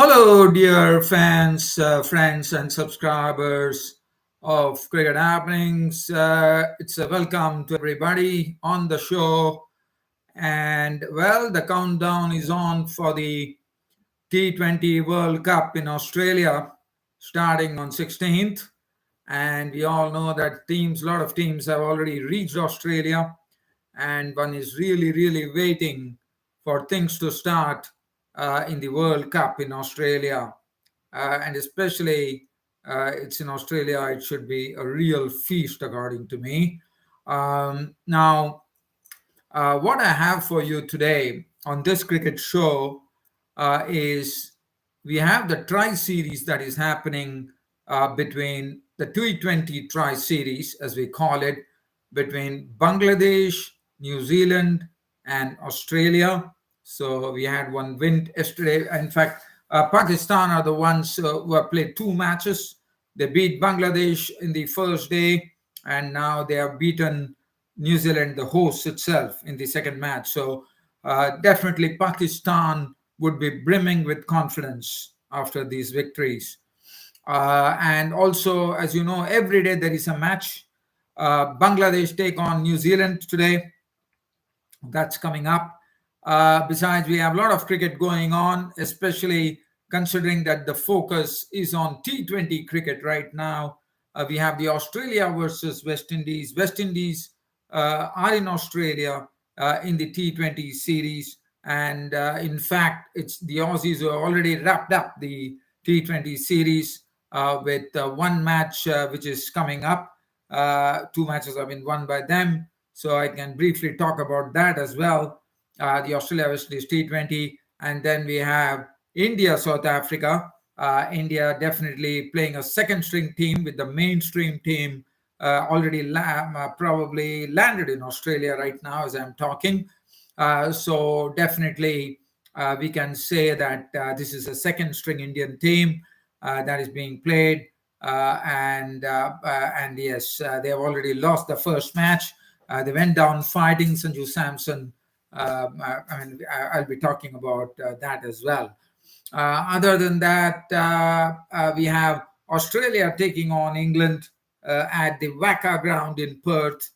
Hello, dear fans, friends, and subscribers of Cricket Happenings. It's a welcome to everybody on the show. And well, the countdown is on for the T20 World Cup in Australia starting on 16th. And we all know that a lot of teams have already reached Australia, and one is really waiting for things to start in the World Cup in Australia. And especially it's in Australia, it should be a real feast, according to me. Now, what I have for you today on this cricket show is we have the Tri Series that is happening between the T20 Tri Series, as we call it, between Bangladesh, New Zealand, and Australia. So we had one win yesterday. In fact, Pakistan are the ones who have played two matches. They beat Bangladesh in the first day, and now they have beaten New Zealand, the host itself, in the second match. So definitely Pakistan would be brimming with confidence after these victories. And also, as you know, every day there is a match. Bangladesh take on New Zealand today. That's coming up. Besides, we have a lot of cricket going on, especially considering that the focus is on T20 cricket right now. We have the Australia versus West Indies. West Indies are in Australia in the T20 series. And in fact, it's the Aussies who have already wrapped up the T20 series with one match which is coming up. Two matches have been won by them. So I can briefly talk about that as well. The Australia West Indies T20. And then we have India, South Africa. India definitely playing a second string team with the mainstream team already probably landed in Australia right now as I'm talking. So definitely we can say that this is a second string Indian team that is being played. And yes, they have already lost the first match. They went down fighting Sanju Samson. I'll be talking about that as well. Other than that, we have Australia taking on England at the Wacker ground in Perth,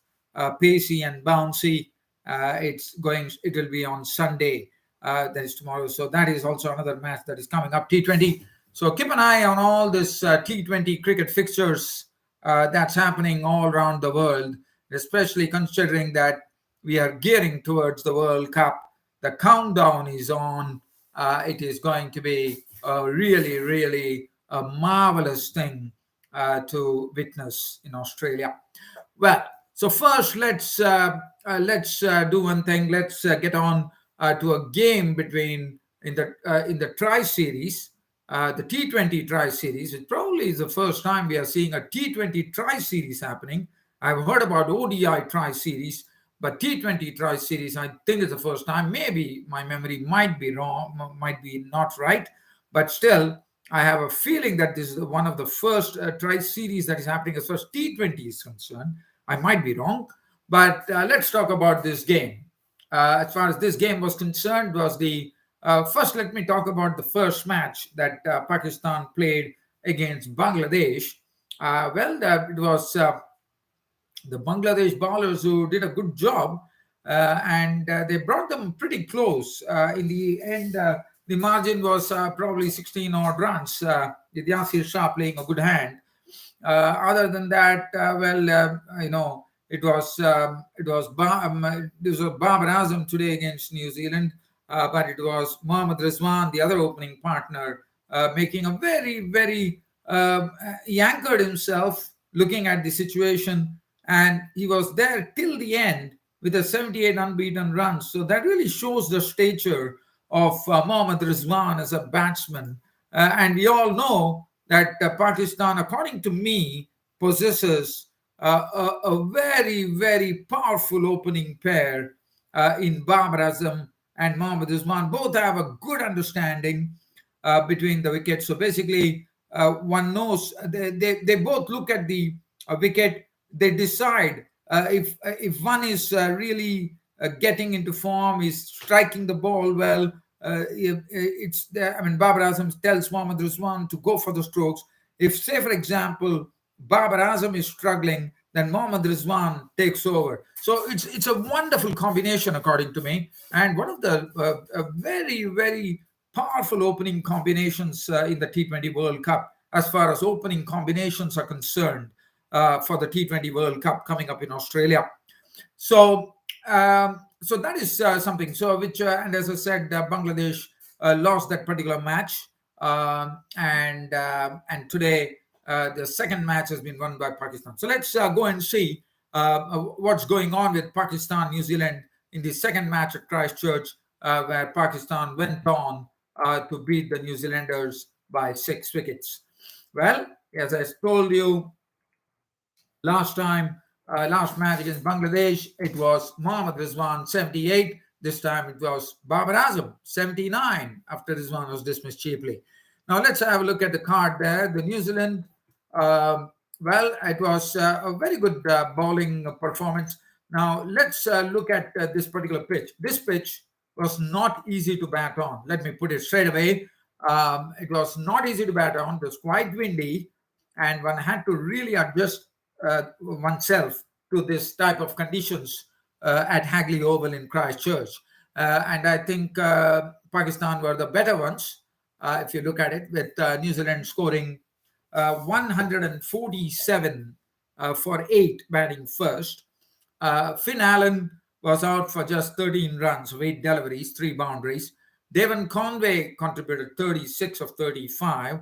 pacey and bouncy. It will be on Sunday. That is tomorrow. So that is also another match that is coming up. T20. So keep an eye on all this T20 cricket fixtures that's happening all around the world, especially considering that we are gearing towards the World Cup. The countdown is on. It is going to be a really a marvelous thing to witness in Australia. Well, so first let's do one thing. Let's get on to a game between in the Tri Series, the T20 Tri Series. It probably is the first time we are seeing a T20 Tri Series happening. I've heard about ODI Tri Series, but T20 Tri Series, I think it's the first time. Maybe my memory might be wrong, might be not right, but still, I have a feeling that this is one of the first Tri Series that is happening as far as T20 is concerned. I might be wrong, but let's talk about this game. As far as this game was concerned, was the first. Let me talk about the first match that Pakistan played against Bangladesh. It was the Bangladesh bowlers who did a good job, and they brought them pretty close. In the end, the margin was probably 16 odd runs, with Yasir Shah playing a good hand. Other than that, this was Babar Azam today against New Zealand, but it was Mohammad Rizwan, the other opening partner, making a very he anchored himself, looking at the situation, and he was there till the end with a 78 unbeaten runs. So that really shows the stature of Mohammad Rizwan as a batsman. And we all know that Pakistan, according to me, possesses a very powerful opening pair in Babar Azam and Mohammad Rizwan. Both have a good understanding between the wickets. So basically, one knows they both look at the wicket. They decide if one is really getting into form, is striking the ball well, it's there. I mean, Babar Azam tells Mohammad Rizwan to go for the strokes. If, say, for example, Babar Azam is struggling, then Mohammad Rizwan takes over. So it's a wonderful combination, according to me, and one of the very, very powerful opening combinations in the T20 World Cup, as far as opening combinations are concerned, for the T20 World Cup coming up in Australia. So, so that is something. So, which and as I said, Bangladesh lost that particular match, and today the second match has been won by Pakistan. So let's go and see what's going on with Pakistan, New Zealand in the second match at Christchurch, where Pakistan went on to beat the New Zealanders by 6 wickets. Well, as I told you, last time, last match against Bangladesh, it was Mohammad Rizwan 78. This time it was Babar Azam 79 after Rizwan was dismissed cheaply. Now let's have a look at the card there. The New Zealand, well, it was a very good bowling performance. Now let's look at this particular pitch. This pitch was not easy to bat on. Let me put it straight away. It was not easy to bat on. It was quite windy, and one had to really adjust oneself to this type of conditions at Hagley Oval in Christchurch. And I think Pakistan were the better ones, if you look at it, with New Zealand scoring 147 for 8 batting first. Finn Allen was out for just 13 runs, 8 deliveries, 3 boundaries. Devon Conway contributed 36 of 35,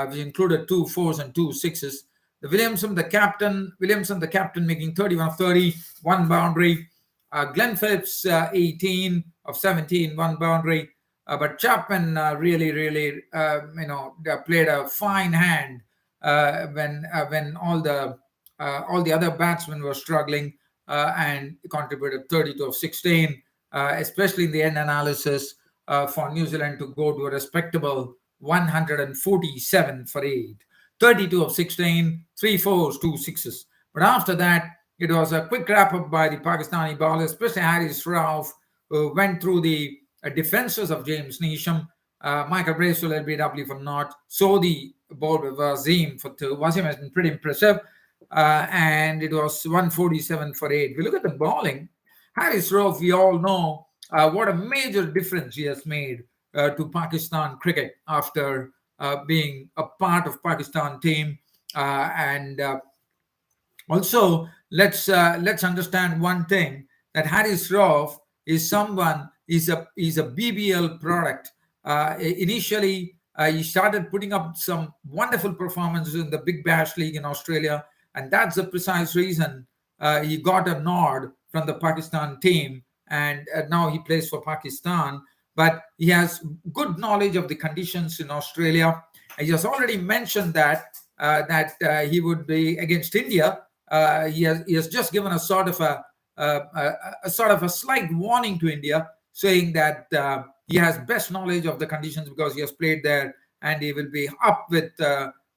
which included 2 fours and 2 sixes. Williamson, the captain, making 31 of 30, 1 boundary. Glenn Phillips, 18 of 17, 1 boundary. But Chapman really, played a fine hand when all the other batsmen were struggling, and contributed 32 of 16, especially in the end analysis, for New Zealand to go to a respectable 147 for 8. 32 of 16, 3 fours, 2 sixes. But after that, it was a quick wrap up by the Pakistani bowlers, especially Haris Rauf, who went through the defenses of James Neesham, Michael Bracewell, LBW for naught, Sodhi bowled with Wasim for 2. Wasim has been pretty impressive, and it was 147 for 8. If we look at the bowling, Haris Rauf, we all know what a major difference he has made to Pakistan cricket after being a part of Pakistan team, and also let's understand one thing, that Haris Rauf is a BBL product. Initially, he started putting up some wonderful performances in the Big Bash League in Australia, and that's the precise reason he got a nod from the Pakistan team, and now he plays for Pakistan. But he has good knowledge of the conditions in Australia. He has already mentioned that he would be against India. He has just given a sort of a slight warning to India, saying that he has best knowledge of the conditions because he has played there, and he will be up to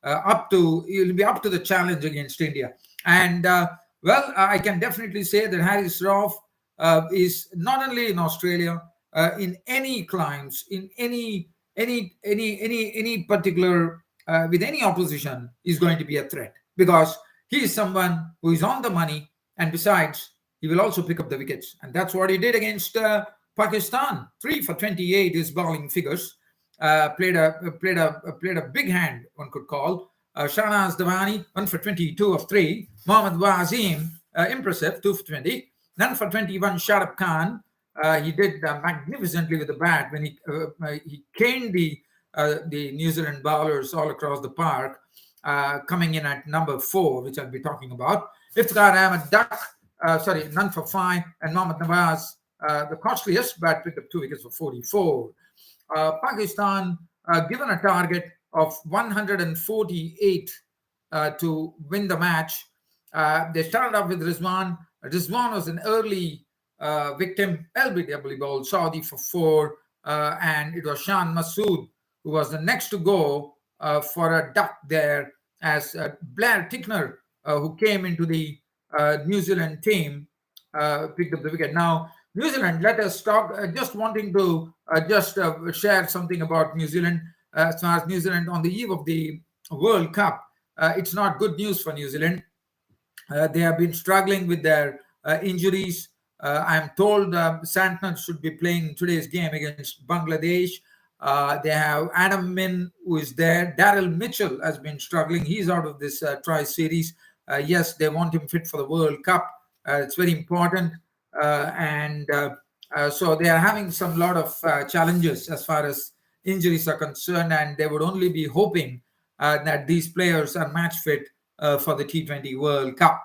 the challenge against India. And I can definitely say that Haris Rauf is not only in Australia, in any climes, in any particular with any opposition, is going to be a threat, because he is someone who is on the money, and besides, he will also pick up the wickets, and that's what he did against Pakistan. 3 for 28 is bowling figures. Played a big hand, one could call. Shahnaz Davani 1 for 22 of 3. Mohammad Wasim, impressive, 2 for 20. None for 21. Sharaf Khan, he did magnificently with the bat when he caned the New Zealand bowlers all across the park, coming in at number 4, which I'll be talking about. Iftikhar Ahmed Duck, none for 5, and Mohammad Nawaz, the costliest, but picked up 2 wickets for 44. Pakistan, given a target of 148 to win the match, they started off with Rizwan. Rizwan was an early victim. LBW bowled Saudi for 4, and it was Shan Masood who was the next to go for a duck there, as Blair Tickner, who came into the New Zealand team, picked up the wicket. Now, New Zealand, let us talk. Just wanting to just share something about New Zealand. As far as New Zealand on the eve of the World Cup, it's not good news for New Zealand. They have been struggling with their injuries. I'm told Santner should be playing today's game against Bangladesh. They have Adam Min, who is there. Daryl Mitchell has been struggling. He's out of this tri series. Yes, they want him fit for the World Cup. It's very important. And so they are having some lot of challenges as far as injuries are concerned, and they would only be hoping that these players are match fit for the T20 World Cup.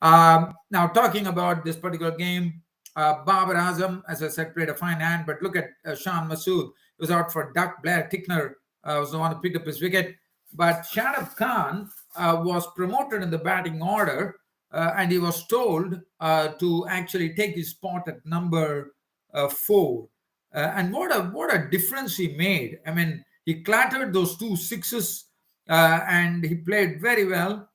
Now, talking about this particular game, Babar Azam, as I said, played a fine hand, but look at Shan Masood, was out for duck. Blair Tickner was the one who picked up his wicket. But Shadab Khan was promoted in the batting order, and he was told to actually take his spot at number 4. And what a difference he made. I mean, he clattered those 2 sixes, and he played very well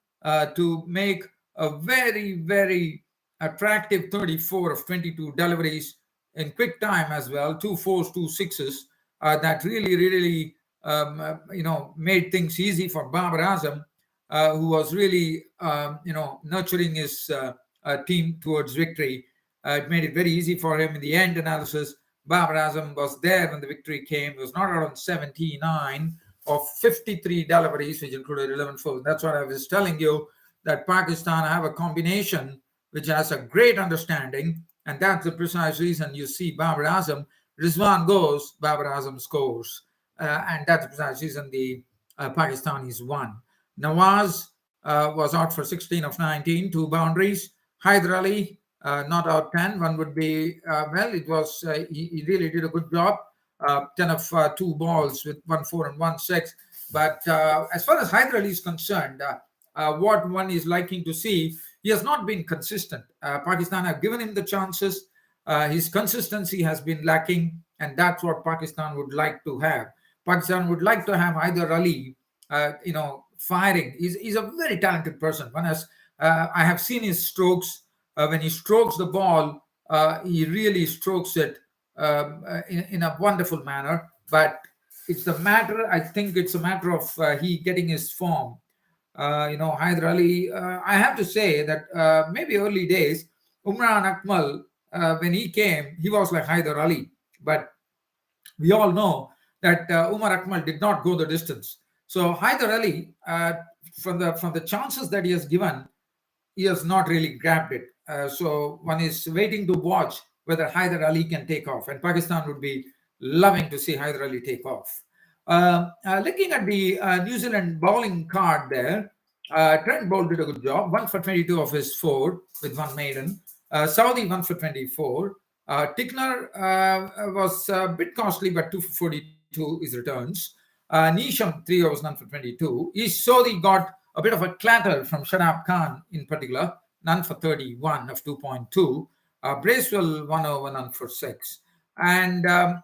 to make a very, very attractive 34 of 22 deliveries in quick time as well. 2 fours, 2 sixes. That really, really, made things easy for Babar Azam, who was really, nurturing his team towards victory. It made it very easy for him in the end analysis. Babar Azam was there when the victory came. He was not around 79 of 53 deliveries, which included 11 fours. That's what I was telling you, that Pakistan have a combination which has a great understanding, and that's the precise reason you see Babar Azam. Rizwan goes, Babar Azam scores, and that's the precise reason the Pakistanis won. Nawaz was out for 16 of 19, 2 boundaries. Hyder Ali, not out 10. One would be, it was, he really did a good job. 10 of 2 balls with 1 4 and 1 6. But as far as Hyder Ali is concerned, what one is liking to see, he has not been consistent. Pakistan have given him the chances. His consistency has been lacking, and that's what Pakistan would like to have. Pakistan would like to have Hyder Ali, firing. He's a very talented person. I have seen his strokes. When he strokes the ball, he really strokes it in a wonderful manner. But I think it's a matter of he getting his form. Hyder Ali, I have to say that maybe early days, Umran Akmal, when he came, he was like Hyder Ali. But we all know that Umar Akmal did not go the distance. So Hyder Ali, from the chances that he has given, he has not really grabbed it. So one is waiting to watch whether Hyder Ali can take off. And Pakistan would be loving to see Hyder Ali take off. Looking at the New Zealand bowling card there, Trent Bolt did a good job. 1 for 22 of his 4 with 1 maiden. Saudi 1 for 24. Tickner was a bit costly, but 2 for 42 is returns. Neesham 3 overs, none for 22. East Saudi got a bit of a clatter from Shadab Khan in particular, none for 31 of 2.2. Bracewell 1 over, none for 6. And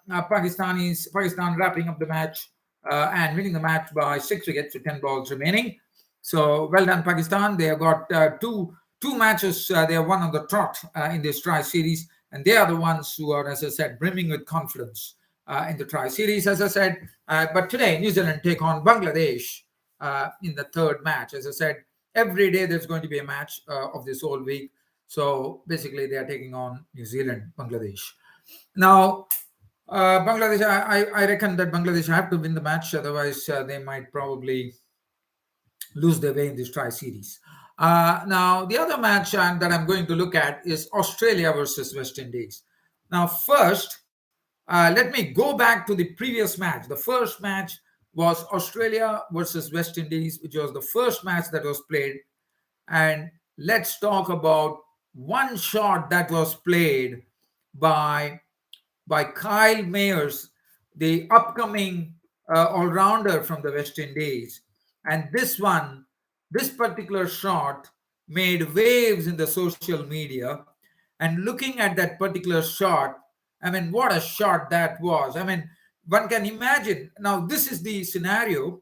Pakistan wrapping up the match and winning the match by 6 wickets with 10 balls remaining. So well done, Pakistan. They have got two matches they have won on the trot in this tri series, and they are the ones who are, as I said, brimming with confidence in the tri series, as I said. But today, New Zealand take on Bangladesh in the third match. As I said, every day there's going to be a match of this whole week. So basically, they are taking on New Zealand, Bangladesh. Now, Bangladesh, I reckon that Bangladesh have to win the match, otherwise they might probably lose their way in this tri series. Now, the other match that I'm going to look at is Australia versus West Indies. Now, first, let me go back to the previous match. The first match was Australia versus West Indies, which was the first match that was played. And let's talk about one shot that was played by Kyle Mayers, the upcoming all-rounder from the West Indies. And this particular shot made waves in the social media. And looking at that particular shot, I mean, what a shot that was. I mean, one can imagine. Now, this is the scenario.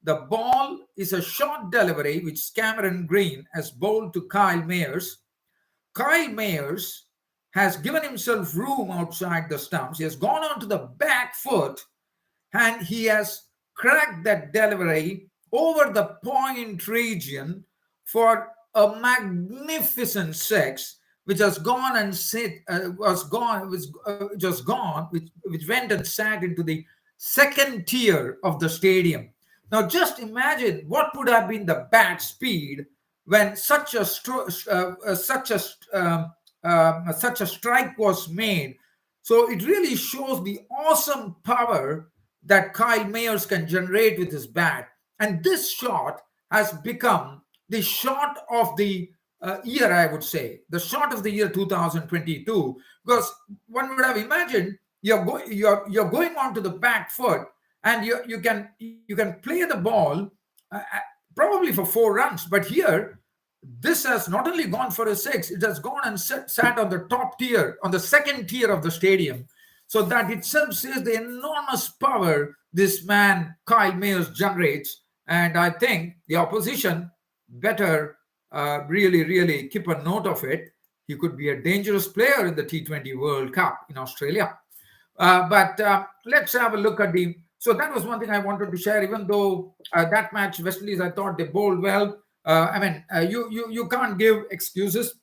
The ball is a short delivery, which Cameron Green has bowled to Kyle Mayers. Kyle Mayers has given himself room outside the stumps. He has gone on to the back foot and he has cracked that delivery over the point region for a magnificent six, which has gone and just gone, which went and sat into the second tier of the stadium. Now, just imagine what would have been the bat speed when such a strike was made. So it really shows the awesome power that Kyle Mayers can generate with his bat. And this shot has become the shot of the year, I would say, the shot of the year 2022, because one would have imagined you're going onto the back foot and you can play the ball probably for 4 runs, but here this has not only gone for a six, it has gone and sat on the top tier, on the second tier of the stadium. So that itself says the enormous power this man, Kyle Mayers, generates. And I think the opposition better really, really keep a note of it. He could be a dangerous player in the T20 World Cup in Australia. But let's have a look at the. So that was one thing I wanted to share. Even though that match, West Indies, I thought they bowled well. You can't give excuses.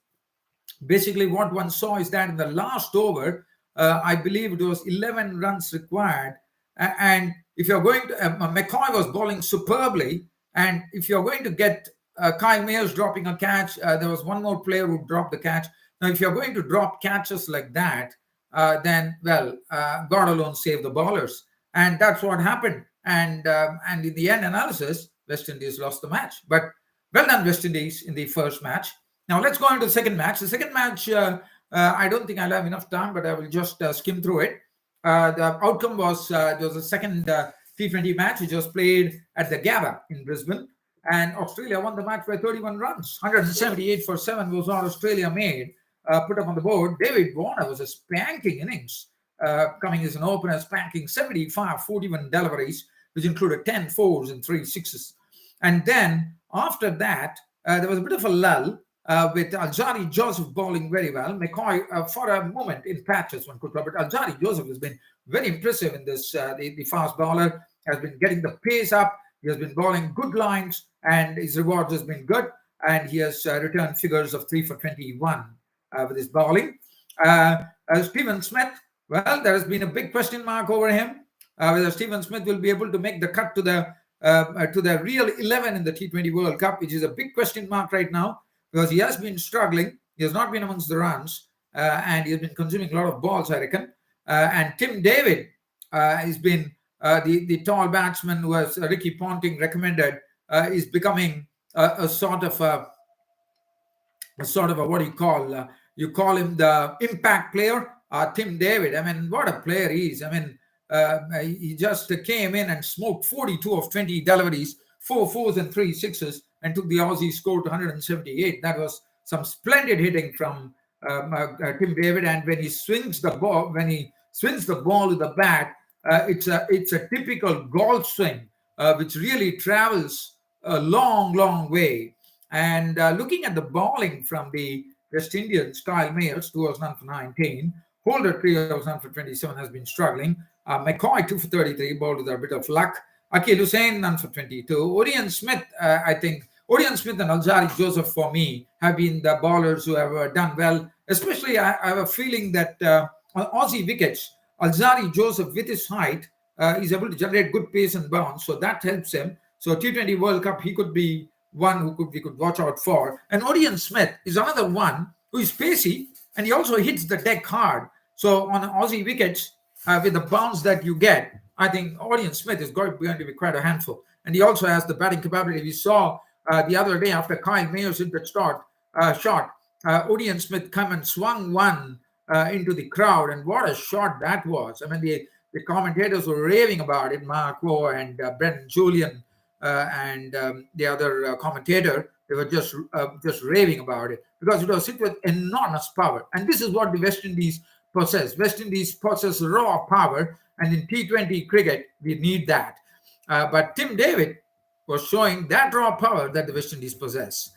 Basically, what one saw is that in the last over, I believe it was 11 runs required. And if you're going to, McCoy was bowling superbly. And if you're going to get Kyle Mayers dropping a catch, there was one more player who dropped the catch. Now, if you're going to drop catches like that, then, well, God alone save the bowlers. And that's what happened. And in the end analysis, West Indies lost the match. But well done, West Indies, in the first match. Now, let's go into the second match. The second match, I don't think I'll have enough time, but I will just skim through it. The outcome was there was a second T20 match, which was played at the Gabba in Brisbane. And Australia won the match by 31 runs. 178 for 7 was what Australia made. Put up on the board. David Warner was a spanking innings, coming as an opener, spanking 75 41 deliveries, which included 10 fours and 3 sixes. And then after that, there was a bit of a lull with Alzari Joseph bowling very well. McCoy, for a moment in patches, one could call, but Alzari Joseph has been very impressive in this. The fast bowler has been getting the pace up. He has been bowling good lines, and his rewards has been good. And he has returned figures of 3 for 21 with his bowling. Stephen Smith, well, there has been a big question mark over him. Whether Stephen Smith will be able to make the cut to the real 11 in the T20 World Cup, which is a big question mark right now, because he has been struggling. He has not been amongst the runs, and he has been consuming a lot of balls, I reckon. And Tim David has been the tall batsman who, as Ricky Ponting recommended, is becoming a sort of a what do you call him the impact player, Tim David. I mean, what a player he is. I mean, he just came in and smoked 42 of 20 deliveries, 4 fours and 3 sixes, and took the Aussie score to 178. That was some splendid hitting from Tim David. And when he swings the ball, with the bat, it's a typical golf swing, which really travels a long, long way. And looking at the bowling from the West Indians, Kyle Mayers, 2 overs none for 19. Holder, 3 overs none for 27, has been struggling. McCoy, 2 for 33, bowled with a bit of luck. Akil Hussain, none for 22. Orion Smith, I think, Orion Smith and Alzari Joseph, for me, have been the bowlers who have done well. Especially, I have a feeling that on Aussie wickets, Alzari Joseph, with his height, is able to generate good pace and bounce, so that helps him. So T20 World Cup, he could be one we could watch out for. And Orion Smith is another one who is pacey, and he also hits the deck hard. So on Aussie wickets, with the bounce that you get, I think Orion Smith is going to be quite a handful. And he also has the batting capability. We saw the other day after Kyle Mayers hit the shot, Orion Smith come and swung one into the crowd, and what a shot that was. I mean, the commentators were raving about it, Mark Waugh and Brendan Julian and the other commentator. They were just raving about it because it was hit with enormous power. And this is what the West Indies possess. West Indies possess raw power, and in T20 cricket, we need that. But Tim David was showing that raw power that the West Indies possess.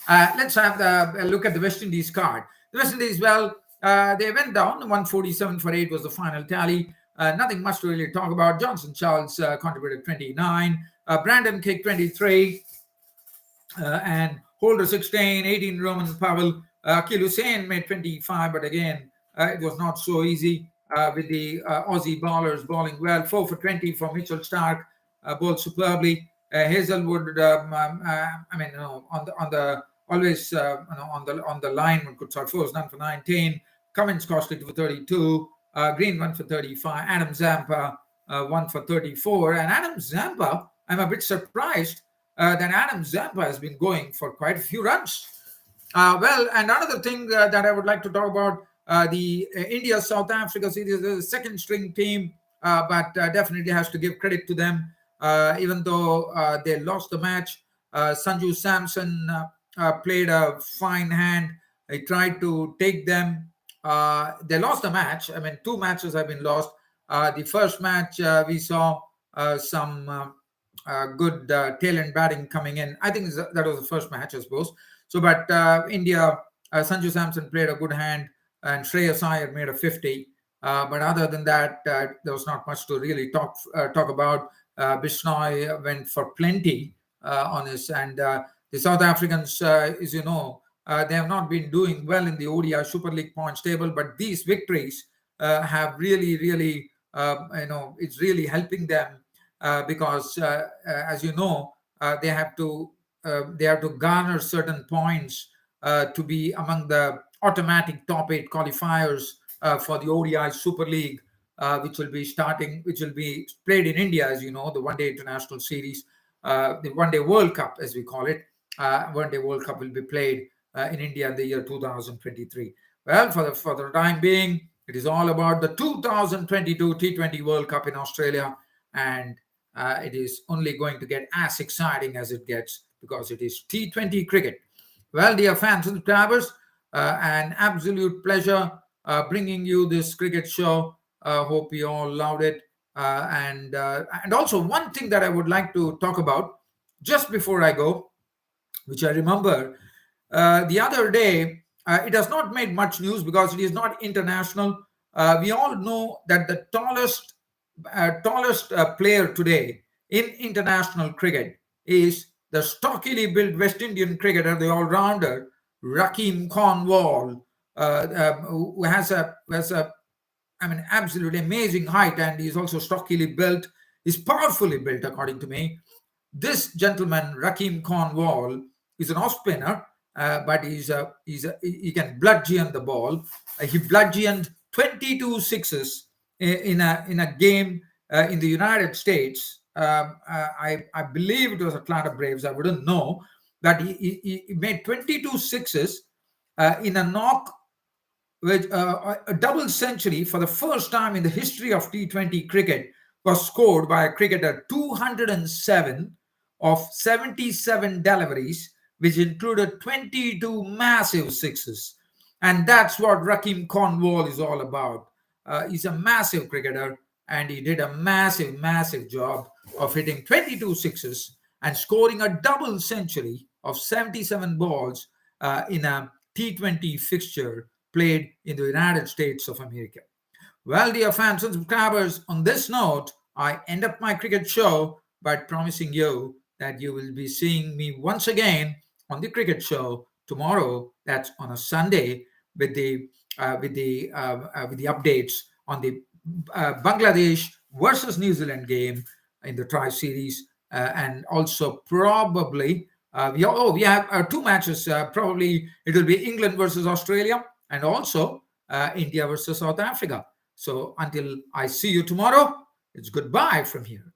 Let's have a look at the West Indies card. The West Indies, well, They went down. 147 for 8 was the final tally. Nothing much to really talk about. Johnson Charles contributed 29. Brandon kicked 23. And Holder 16, 18 Roman Powell. Akil Hussain made 25, but again, it was not so easy with the Aussie bowlers bowling well. 4 for 20 for Mitchell Stark, bowled superbly. Hazelwood, on the always on the line, one could start first, none for 19. Cummins cost it for 32. Green 1 for 35. Adam Zampa 1 for 34. And Adam Zampa, I'm a bit surprised that Adam Zampa has been going for quite a few runs. Well, and another thing that I would like to talk about, the India-South Africa series is a second string team, but definitely has to give credit to them. Even though they lost the match, Sanju Samson played a fine hand. He tried to take them. They lost the match. I mean, 2 matches have been lost. The first match, we saw some good tail-end batting coming in. I think that was the first match, I suppose. So, but India, Sanju Samson played a good hand, and Shreyas Iyer made a 50. But other than that, there was not much to really talk about. Bishnoi went for plenty on this, and the South Africans, as you know, they have not been doing well in the ODI Super League points table, but these victories have really, it's really helping them because, as you know, they have to garner certain points to be among the automatic top 8 qualifiers for the ODI Super League, which will be played in India, as you know, the One-Day International Series, the One-Day World Cup, as we call it. One-Day World Cup will be played in India in the year 2023. Well, for the time being, it is all about the 2022 T20 World Cup in Australia, and it is only going to get as exciting as it gets because it is T20 cricket. Well, dear fans and subscribers, an absolute pleasure bringing you this cricket show. Hope you all loved it. And also one thing that I would like to talk about just before I go, which I remember the other day, it has not made much news because it is not international. We all know that the tallest player today in international cricket is the stockily built West Indian cricketer, the all-rounder Rakeem Cornwall, who has a absolutely amazing height, and he's also stockily built. He's powerfully built, according to me. This gentleman, Rakeem Cornwall, is an off spinner, but he can bludgeon the ball. He bludgeoned 22 sixes in a game in the United States. I believe it was Atlanta Braves. I wouldn't know, but he made 22 sixes in a knock, which a double century for the first time in the history of T20 cricket was scored by a cricketer. 207 of 77 deliveries, which included 22 massive sixes. And that's what Rakeem Cornwall is all about. He's a massive cricketer, and he did a massive job of hitting 22 sixes and scoring a double century of 77 balls in a T20 fixture played in the United States of America. Well, dear fans and subscribers, on this note, I end up my cricket show by promising you that you will be seeing me once again on the cricket show tomorrow. That's on a Sunday with the updates on the Bangladesh versus New Zealand game in the Tri Series, and also probably we have 2 matches. Probably it will be England versus Australia, and also India versus South Africa. So until I see you tomorrow, it's goodbye from here.